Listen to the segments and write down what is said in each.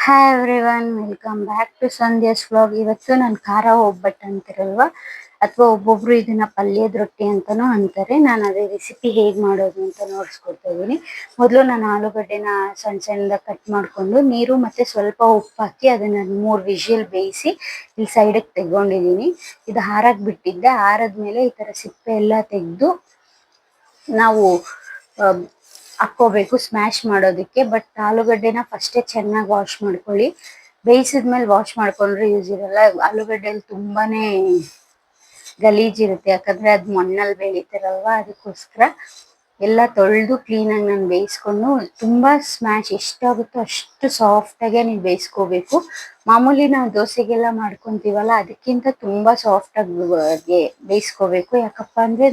Hi everyone, welcome back to Sandhya's vlog. ಇವತ್ತು ನಾನು ಖಾರ ಒಬ್ಬಟ್ಟು ಅಂತಿರಲ್ವಾ, ಅಥವಾ ಒಬ್ಬೊಬ್ರು ಇದನ್ನ ಪಲ್ಯದ ರೊಟ್ಟಿ ಅಂತಾನೂ ಅಂತಾರೆ. ನಾನು ಅದೇ ರೆಸಿಪಿ ಹೇಗೆ ಮಾಡೋದು ಅಂತ ನೋಡಿಸ್ಕೊಡ್ತಾ ಇದ್ದೀನಿ. ಮೊದಲು ನಾನು ಆಲೂಗಡ್ಡೆನ ಸಣ್ಣ ಸಣ್ಣದಾಗಿ ಕಟ್ ಮಾಡಿಕೊಂಡು ನೀರು ಮತ್ತು ಸ್ವಲ್ಪ ಉಪ್ಪು ಹಾಕಿ ಅದನ್ನು 3 ವಿಷಲ್ ಬೇಯಿಸಿ ಇಲ್ಲಿ ಸೈಡಿಗೆ ತೆಗೊಂಡಿದ್ದೀನಿ. ಇದು ಹಾರಕ್ಕೆ ಬಿಟ್ಟಿದ್ದೆ. ಆರದ್ಮೇಲೆ ಈ ಥರ ಸಿಪ್ಪೆ ಎಲ್ಲ ತೆಗೆದು ನಾವು ಹಾಕ್ಕೋಬೇಕು ಸ್ಮ್ಯಾಶ್ ಮಾಡೋದಕ್ಕೆ. ಬಟ್ ಆಲೂಗಡ್ಡೆನ ಫಸ್ಟೇ ಚೆನ್ನಾಗಿ ವಾಶ್ ಮಾಡ್ಕೊಳ್ಳಿ. ಬೇಯಿಸಿದ್ಮೇಲೆ ವಾಶ್ ಮಾಡ್ಕೊಂಡ್ರೆ ಯೂಸ್ ಇರಲ್ಲ. ಆಲೂಗಡ್ಡೆಯಲ್ಲಿ ತುಂಬಾನೇ ಗಲೀಜಿರುತ್ತೆ, ಯಾಕಂದ್ರೆ ಅದು ಮಣ್ಣಲ್ಲಿ ಬೆಳೀತಿರಲ್ವ. ಅದಕ್ಕೋಸ್ಕರ ಎಲ್ಲ ತೊಳೆದು ಕ್ಲೀನಾಗಿ ನಾನು ಬೇಯಿಸ್ಕೊಂಡು ತುಂಬ ಸ್ಮ್ಯಾಶ್ ಎಷ್ಟಾಗುತ್ತೋ ಅಷ್ಟು ಸಾಫ್ಟಾಗೆ ನೀವು ಬೇಯಿಸ್ಕೋಬೇಕು. ಮಾಮೂಲಿ ನಾವು ದೋಸೆಗೆಲ್ಲ ಮಾಡ್ಕೊತೀವಲ್ಲ, ಅದಕ್ಕಿಂತ ತುಂಬ ಸಾಫ್ಟಾಗಿ ಬೇಯಿಸ್ಕೋಬೇಕು. ಯಾಕಪ್ಪ ಅಂದರೆ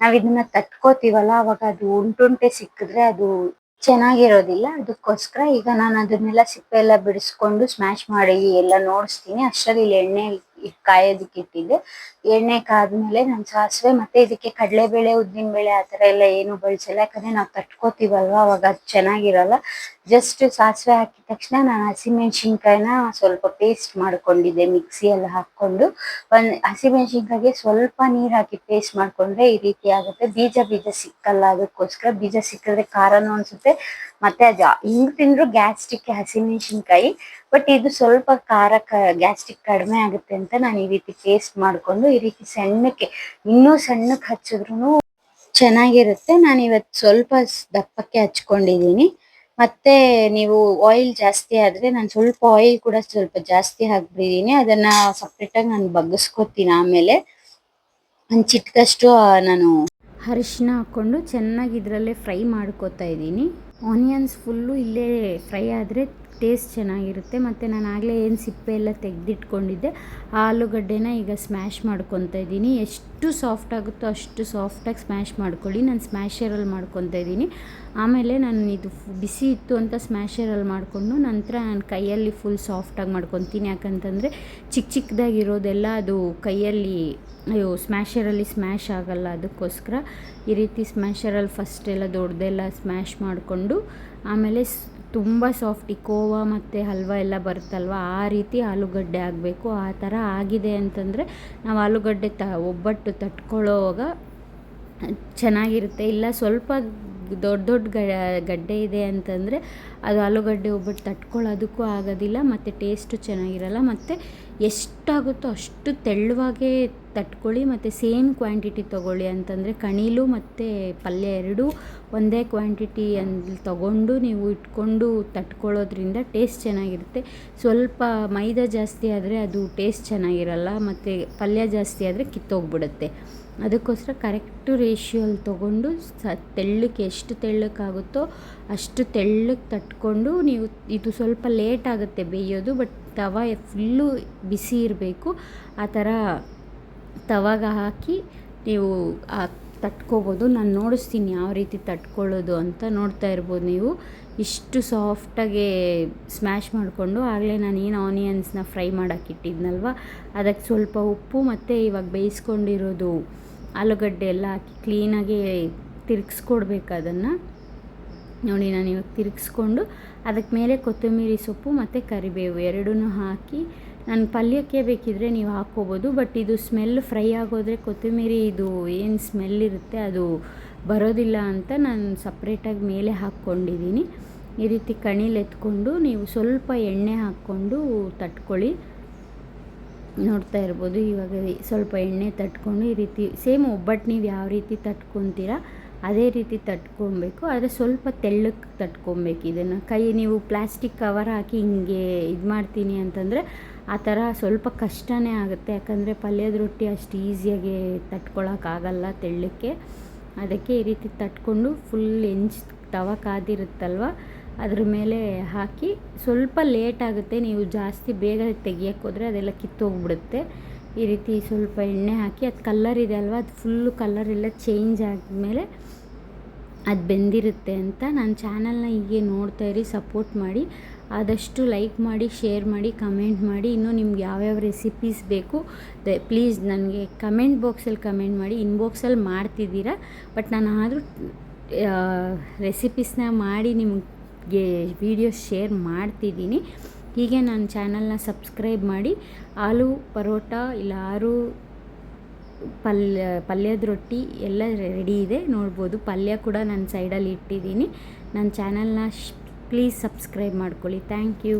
ನಾವು ಇದನ್ನ ತಟ್ಕೋತೀವಲ್ಲ, ಅವಾಗ ಅದು ಉಂಟುಂಟೆ ಸಿಕ್ಕಿದ್ರೆ ಅದು ಚೆನ್ನಾಗಿರೋದಿಲ್ಲ. ಅದಕ್ಕೋಸ್ಕರ ಈಗ ನಾನು ಅದನ್ನೆಲ್ಲ ಸಿಪ್ಪೆ ಎಲ್ಲ ಬಿಡಿಸ್ಕೊಂಡು ಸ್ಮ್ಯಾಶ್ ಮಾಡಿ ಎಲ್ಲ ನೋಡಿಸ್ತೀನಿ. ಅಷ್ಟರಲ್ಲಿ ಇಲ್ಲಿ ಎಣ್ಣೆ ಕಾಯೋದಕ್ಕೆ ಇಟ್ಟಿದ್ದೆ. ಎಣ್ಣೆ ಕಾದ್ಮೇಲೆ ನಾನು ಸಾಸಿವೆ ಮತ್ತೆ ಇದಕ್ಕೆ ಕಡಲೆಬೇಳೆ, ಉದ್ದಿನಬೇಳೆ ಆ ಥರ ಎಲ್ಲ ಏನು ಬಳಸಲ್ಲ. ಯಾಕಂದರೆ ನಾವು ತಟ್ಕೋತೀವಲ್ವ, ಅವಾಗ ಅದು ಚೆನ್ನಾಗಿರಲ್ಲ. ಜಸ್ಟ್ ಸಾಸಿವೆ ಹಾಕಿದ ತಕ್ಷಣ ನಾನು ಹಸಿಮೆಣ್ಸಿನ್ಕಾಯಿನ ಸ್ವಲ್ಪ ಪೇಸ್ಟ್ ಮಾಡ್ಕೊಂಡಿದ್ದೆ ಮಿಕ್ಸಿಯಲ್ಲಿ ಹಾಕ್ಕೊಂಡು. ಹಸಿಮೆಣ್ಸಿನ್ಕಾಯಿಗೆ ಸ್ವಲ್ಪ ನೀರು ಹಾಕಿ ಪೇಸ್ಟ್ ಮಾಡ್ಕೊಂಡ್ರೆ ಈ ರೀತಿ ಆಗುತ್ತೆ. ಬೀಜ ಸಿಕ್ಕಲ್ಲ, ಅದಕ್ಕೋಸ್ಕರ. ಬೀಜ ಸಿಕ್ಕಿದ್ರೆ ಖಾರನೂ ಅನ್ಸುತ್ತೆ, ಮತ್ತೆ ಅದು ಹಿಂಗ್ ತಿಂದ್ರು ಗ್ಯಾಸ್ಟ್ರಿಕ್ ಹಸಿಮೆಣ್ಸಿನ್ಕಾಯಿ. ಬಟ್ ಇದು ಸ್ವಲ್ಪ ಖಾರ ಗ್ಯಾಸ್ಟ್ರಿಕ್ ಕಡಿಮೆ ಆಗುತ್ತೆ ಅಂತ ನಾನು ಈ ರೀತಿ ಪೇಸ್ಟ್ ಮಾಡ್ಕೊಂಡು ಈ ರೀತಿ ಸಣ್ಣಕ್ಕೆ, ಇನ್ನೂ ಸಣ್ಣಕ್ಕೆ ಹಚ್ಚಿದ್ರು ಚೆನ್ನಾಗಿರುತ್ತೆ. ನಾನು ಇವತ್ತು ಸ್ವಲ್ಪ ದಪ್ಪಕ್ಕೆ ಹಚ್ಕೊಂಡಿದ್ದೀನಿ. ಮತ್ತೆ ನೀವು ಆಯಿಲ್ ಜಾಸ್ತಿ ಆದರೆ ನಾನು ಸ್ವಲ್ಪ ಆಯಿಲ್ ಕೂಡ ಸ್ವಲ್ಪ ಜಾಸ್ತಿ ಹಾಕ್ಬಿಟ್ಟಿದ್ದೀನಿ. ಅದನ್ನ ಸಪ್ರೇಟಾಗಿ ನಾನು ಬಗ್ಗಿಸ್ಕೊತೀನಿ. ಆಮೇಲೆ ಒಂದು ಚಿಟಿಕಷ್ಟು ನಾನು ಅರಿಶಿನ ಹಾಕ್ಕೊಂಡು ಚೆನ್ನಾಗಿ ಇದರಲ್ಲೇ ಫ್ರೈ ಮಾಡ್ಕೋತಾ ಇದ್ದೀನಿ. ಆನಿಯನ್ಸ್ ಫುಲ್ಲು ಇಲ್ಲೇ ಫ್ರೈ ಆದರೆ ಟೇಸ್ಟ್ ಚೆನ್ನಾಗಿರುತ್ತೆ. ಮತ್ತು ನಾನು ಆಗಲೇ ಏನು ಸಿಪ್ಪೆ ಎಲ್ಲ ತೆಗೆದಿಟ್ಕೊಂಡಿದ್ದೆ ಆಲೂಗಡ್ಡೆನ ಈಗ ಸ್ಮ್ಯಾಶ್ ಮಾಡ್ಕೊತಾ ಇದ್ದೀನಿ. ಎಷ್ಟು ಸಾಫ್ಟ್ ಆಗುತ್ತೋ ಅಷ್ಟು ಸಾಫ್ಟಾಗಿ ಸ್ಮ್ಯಾಶ್ ಮಾಡ್ಕೊಳ್ಳಿ. ನಾನು ಸ್ಮ್ಯಾಶರಲ್ಲಿ ಮಾಡ್ಕೊತಾ ಇದ್ದೀನಿ. ಆಮೇಲೆ ನಾನು ಇದು ಬಿಸಿ ಇತ್ತು ಅಂತ ಸ್ಮ್ಯಾಶರಲ್ಲಿ ಮಾಡಿಕೊಂಡು ನಂತರ ನಾನು ಕೈಯಲ್ಲಿ ಫುಲ್ ಸಾಫ್ಟಾಗಿ ಮಾಡ್ಕೊತೀನಿ. ಯಾಕಂತಂದರೆ ಚಿಕ್ಕದಾಗಿರೋದೆಲ್ಲ ಅದು ಕೈಯಲ್ಲಿ ಸ್ಮ್ಯಾಶರಲ್ಲಿ ಸ್ಮ್ಯಾಶ್ ಆಗಲ್ಲ. ಅದಕ್ಕೋಸ್ಕರ ಈ ರೀತಿ ಸ್ಮ್ಯಾಶರಲ್ಲಿ ಫಸ್ಟ್ ಎಲ್ಲ ದೊಡ್ಡದೆಲ್ಲ ಸ್ಮ್ಯಾಶ್ ಮಾಡಿಕೊಂಡು ಆಮೇಲೆ ತುಂಬ ಸಾಫ್ಟ್ ಕೋವಾ ಮತ್ತು ಹಲ್ವಾ ಎಲ್ಲ ಬರುತ್ತಲ್ವ, ಆ ರೀತಿ ಆಲೂಗಡ್ಡೆ ಆಗಬೇಕು. ಆ ಥರ ಆಗಿದೆ ಅಂತಂದರೆ ನಾವು ಆಲೂಗಡ್ಡೆ ಒಬ್ಬಟ್ಟು ತಟ್ಕೊಳ್ಳೋವಾಗ ಚೆನ್ನಾಗಿರುತ್ತೆ. ಇಲ್ಲ ಸ್ವಲ್ಪ ದೊಡ್ಡ ಗಡ್ಡೆ ಇದೆ ಅಂತಂದರೆ ಅದು ಆಲೂಗಡ್ಡೆ ಒಬ್ಬಟ್ಟು ತಟ್ಕೊಳ್ಳೋದಕ್ಕೂ ಆಗೋದಿಲ್ಲ, ಮತ್ತು ಟೇಸ್ಟು ಚೆನ್ನಾಗಿರಲ್ಲ. ಮತ್ತು ಎಷ್ಟಾಗುತ್ತೋ ಅಷ್ಟು ತೆಳ್ಳುವಾಗೇ ತಟ್ಕೊಳ್ಳಿ. ಮತ್ತು ಸೇಮ್ ಕ್ವಾಂಟಿಟಿ ತೊಗೊಳ್ಳಿ. ಅಂತಂದರೆ ಕಣೀಲು ಮತ್ತು ಪಲ್ಯ ಎರಡೂ ಒಂದೇ ಕ್ವಾಂಟಿಟಿ ತೊಗೊಂಡು ನೀವು ಇಟ್ಕೊಂಡು ತಟ್ಕೊಳ್ಳೋದ್ರಿಂದ ಟೇಸ್ಟ್ ಚೆನ್ನಾಗಿರುತ್ತೆ. ಸ್ವಲ್ಪ ಮೈದಾ ಜಾಸ್ತಿ ಆದರೆ ಅದು ಟೇಸ್ಟ್ ಚೆನ್ನಾಗಿರಲ್ಲ, ಮತ್ತು ಪಲ್ಯ ಜಾಸ್ತಿ ಆದರೆ ಕಿತ್ತೋಗ್ಬಿಡುತ್ತೆ. ಅದಕ್ಕೋಸ್ಕರ ಕರೆಕ್ಟು ರೇಷಿಯೋಲ್ಲಿ ತೊಗೊಂಡು ತೆಳ್ಳಕ್ಕೆ ಎಷ್ಟು ತೆಳ್ಳಕ್ಕಾಗುತ್ತೋ ಅಷ್ಟು ತೆಳ್ಳಗೆ ತಟ್ಕೊಂಡು ನೀವು. ಇದು ಸ್ವಲ್ಪ ಲೇಟ್ ಆಗುತ್ತೆ ಬೇಯೋದು, ಬಟ್ ತವ ಫುಲ್ಲು ಬಿಸಿ ಇರಬೇಕು. ಆ ಥರ ತವಾಗ ಹಾಕಿ ನೀವು ತಟ್ಕೋಬೋದು. ನಾನು ನೋಡಿಸ್ತೀನಿ ಯಾವ ರೀತಿ ತಟ್ಕೊಳ್ಳೋದು ಅಂತ. ನೋಡ್ತಾ ಇರ್ಬೋದು ನೀವು. ಇಷ್ಟು ಸಾಫ್ಟಾಗೆ ಸ್ಮ್ಯಾಶ್ ಮಾಡಿಕೊಂಡು ಆಗಲೇ ನಾನೇನು ಆನಿಯನ್ಸ್ನ ಫ್ರೈ ಮಾಡೋಕ್ಕಿಟ್ಟಿದ್ನಲ್ವ, ಅದಕ್ಕೆ ಸ್ವಲ್ಪ ಉಪ್ಪು ಮತ್ತು ಇವಾಗ ಬೇಯಿಸ್ಕೊಂಡಿರೋದು ಆಲೂಗಡ್ಡೆ ಎಲ್ಲ ಹಾಕಿ ಕ್ಲೀನಾಗಿ ತಿರುಗಿಸ್ಕೊಡ್ಬೇಕು ಅದನ್ನು. ನೋಡಿ, ನಾನು ಇವಾಗ ತಿರುಗಿಸ್ಕೊಂಡು ಅದಕ್ಕೆ ಮೇಲೆ ಕೊತ್ತಂಬರಿ ಸೊಪ್ಪು ಮತ್ತು ಕರಿಬೇವು ಎರಡೂ ಹಾಕಿ, ನಾನು ಪಲ್ಯಕ್ಕೆ ಬೇಕಿದ್ರೆ ನೀವು ಹಾಕ್ಕೋಬೋದು. ಬಟ್ ಇದು ಸ್ಮೆಲ್ ಫ್ರೈ ಆಗೋದ್ರೆ ಕೊತ್ತಂಬರಿ ಇದು ಏನು ಸ್ಮೆಲ್ ಇರುತ್ತೆ ಅದು ಬರೋದಿಲ್ಲ ಅಂತ ನಾನು ಸಪ್ರೇಟಾಗಿ ಮೇಲೆ ಹಾಕ್ಕೊಂಡಿದ್ದೀನಿ. ಈ ರೀತಿ ಕಣೀಲಿ ಎತ್ಕೊಂಡು ನೀವು ಸ್ವಲ್ಪ ಎಣ್ಣೆ ಹಾಕ್ಕೊಂಡು ತಟ್ಕೊಳ್ಳಿ. ನೋಡ್ತಾ ಇರ್ಬೋದು ಇವಾಗ ಸ್ವಲ್ಪ ಎಣ್ಣೆ ತಟ್ಕೊಂಡು ಈ ರೀತಿ ಸೇಮ್ ಒಬ್ಬಟ್ಟು ನೀವು ಯಾವ ರೀತಿ ತಟ್ಕೊತೀರಾ ಅದೇ ರೀತಿ ತಟ್ಕೊಬೇಕು. ಆದರೆ ಸ್ವಲ್ಪ ತೆಳ್ಳಕ್ಕೆ ತಟ್ಕೊಬೇಕು. ಇದನ್ನು ನೀವು ಪ್ಲಾಸ್ಟಿಕ್ ಕವರ್ ಹಾಕಿ ಹಿಂಗೆ ಇದು ಮಾಡ್ತೀನಿ ಅಂತಂದರೆ ಆ ಥರ ಸ್ವಲ್ಪ ಕಷ್ಟನೇ ಆಗುತ್ತೆ. ಯಾಕಂದರೆ ಪಲ್ಯದ ರೊಟ್ಟಿ ಅಷ್ಟು ಈಸಿಯಾಗಿ ತಟ್ಕೊಳಕ್ಕಾಗಲ್ಲ ತೆಳ್ಳಕ್ಕೆ. ಅದಕ್ಕೆ ಈ ರೀತಿ ತಟ್ಕೊಂಡು ಫುಲ್ ತವ ಕಾದಿರುತ್ತಲ್ವ ಅದ್ರ ಮೇಲೆ ಹಾಕಿ. ಸ್ವಲ್ಪ ಲೇಟ್ ಆಗುತ್ತೆ, ನೀವು ಜಾಸ್ತಿ ಬೇಗ ತೆಗಿಯೋಕ್ಕೆ ಹೋದರೆ ಅದೆಲ್ಲ ಕಿತ್ತೋಗ್ಬಿಡುತ್ತೆ. ಈ ರೀತಿ ಸ್ವಲ್ಪ ಎಣ್ಣೆ ಹಾಕಿ ಅದು ಕಲ್ಲರ್ ಇದೆ ಅಲ್ವ, ಅದು ಫುಲ್ಲು ಕಲ್ಲರೆಲ್ಲ ಚೇಂಜ್ ಆದಮೇಲೆ ಅದು ಬೆಂದಿರುತ್ತೆ ಅಂತ. ನನ್ನ ಚಾನಲ್ನ ಹೀಗೆ ನೋಡ್ತಾ ಇರಿ, ಸಪೋರ್ಟ್ ಮಾಡಿ. ಆದಷ್ಟು ಲೈಕ್ ಮಾಡಿ, ಶೇರ್ ಮಾಡಿ, ಕಮೆಂಟ್ ಮಾಡಿ. ಇನ್ನೂ ನಿಮ್ಗೆ ಯಾವ್ಯಾವ ರೆಸಿಪೀಸ್ ಬೇಕು ಪ್ಲೀಸ್ ನನಗೆ ಕಮೆಂಟ್ ಬಾಕ್ಸಲ್ಲಿ ಕಮೆಂಟ್ ಮಾಡಿ. ಇನ್ಬಾಕ್ಸಲ್ಲಿ ಮಾಡ್ತಿದ್ದೀರಾ, ಬಟ್ ನಾನು ಆದರೂ ರೆಸಿಪೀಸ್ನ ಮಾಡಿ ನಿಮಗೆ ವಿಡಿಯೋ ಶೇರ್ ಮಾಡ್ತಿದ್ದೀನಿ. ಹೀಗೆ ನನ್ನ ಚಾನಲ್ನ ಸಬ್ಸ್ಕ್ರೈಬ್ ಮಾಡಿ. ಆಲೂ ಪರೋಟ ಇಲ್ಲ ಪಲ್ಯದ ರೊಟ್ಟಿ ಎಲ್ಲ ರೆಡಿ ಇದೆ ನೋಡ್ಬೋದು. ಪಲ್ಯ ಕೂಡ ನಾನು ಸೈಡಲ್ಲಿ ಇಟ್ಟಿದ್ದೀನಿ. ನನ್ನ ಚಾನಲ್ನ ಪ್ಲೀಸ್ ಸಬ್ಸ್ಕ್ರೈಬ್ ಮಾಡ್ಕೊಳ್ಳಿ. Thank you.